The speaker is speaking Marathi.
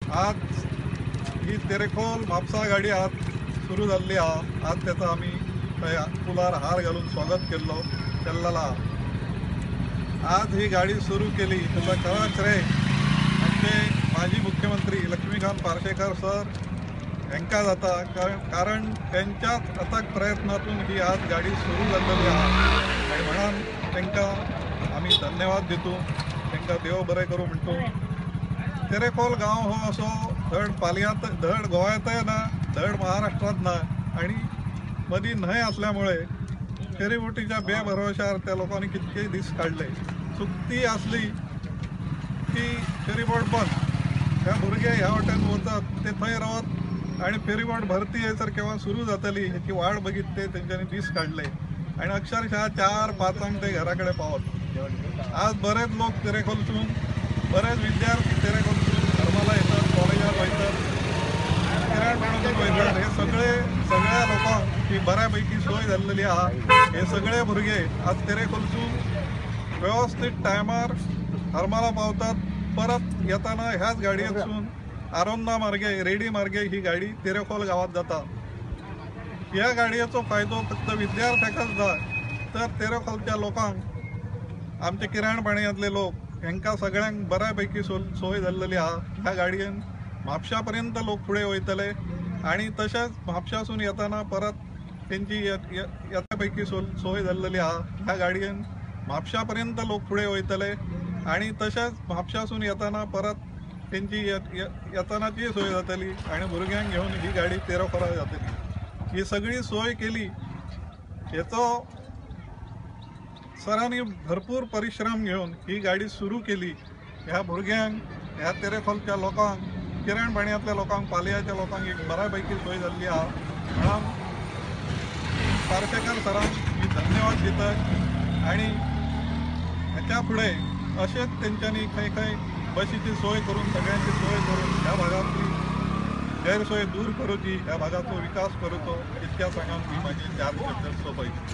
आज ही तेरेखोल म्हापसा गाडी आज सुरू झाली हा। आज त्याचा आम्ही फुलार हार घालून स्वागत केलं चल्लाला। आज ही गाडी सुरू केली त्याचा खरा श्रेय आमचे माजी मुख्यमंत्री लक्ष्मीकांत पार्सेकर सर यांका जाता, कारण त्यांच्याच अथक प्रयत्नातून ही आज गाडी सुरू झालेली आहे आणि म्हणून त्यांना आम्ही धन्यवाद देतो, त्यांना देव बरे करू म्हणतो। तेरेखोल गाव हो असो धड पालयात धड गोव्यात ना धड महाराष्ट्रात ना आणि मधी न्हय असल्यामुळे फेरीबोटीच्या बेभरवशार त्या लोकांनी कितके दीस काढले। चुकती असली की फेरीबोट बंद, त्या भुरगे ह्या वाटेन वतात ते थंय रावत आणि फेरीबोट भरती येसर केव्हा सुरू जातली ह्याची वाट बघित ते त्यांच्यानी दीस काढले आणि अक्षरशः 4-5 ते घराकडे पावत। आज बरेच लोक तेरेखोलसून, बरेच विद्यार्थी तेरेखोलसून धर्माला येतात, कॉलेजात वयतात, किराणपणातून वयतात। हे सगळ्या लोकांक ही बऱ्यापैकी सोय झालेली आहे। हे सगळे भुरगे आज तेरेखोलसून व्यवस्थित टायमार हरमाला पावतात। परत येताना ह्याच गाडयेतसून आरोंदा मार्गे रेडी मार्गे ही गाडी तेरेखोल गावात जाता। ह्या गाडयेचो फायदो फक्त विद्यार्थ्यांकाच जाय तर तेरेखोलच्या लोकांक, आमचे किराणपणातले लोक ह्यांका सगळ्यांक बऱ्यापैकी सोय झालेली आहे। ह्या गाडयेन म्हापशापर्यंत लोक पुढे वयतले आणि तसेच म्हापशासून येताना परत त्यांची येत्यापैकी सोय झालेली आहे। ह्या गाडयेन म्हापशापर्यंत लोक पुढे वयतले आणि तसेच म्हापशासून येताना परत त्यांची येतानाची सोय जातली आणि भुरग्यांक घेऊन ही गाडी तेरेखोला जातली। ही सगळी सोय केली, याचो सरांनी भरपूर परिश्रम घेऊन ही गाडी सुरू केली। ह्या भुरग्यांक, ह्या तेरेखोलच्या लोकांक, किराणपणातल्या लोकांक, पालयाच्या लोकांक एक बऱ्यापैकी सोय झाली आहे म्हणून पार्सेकर सरांक मी धन्यवाद दितात आणि ह्याच्या पुढे असेच त्यांच्यानी खंय खंय बसीची सोय करून, सगळ्यांची सोय करून ह्या भागातली गैरसोय दूर करूची, ह्या भागाचो विकास करूचो इतक्या सांगून मी माझी 4 शब्द सोपयता।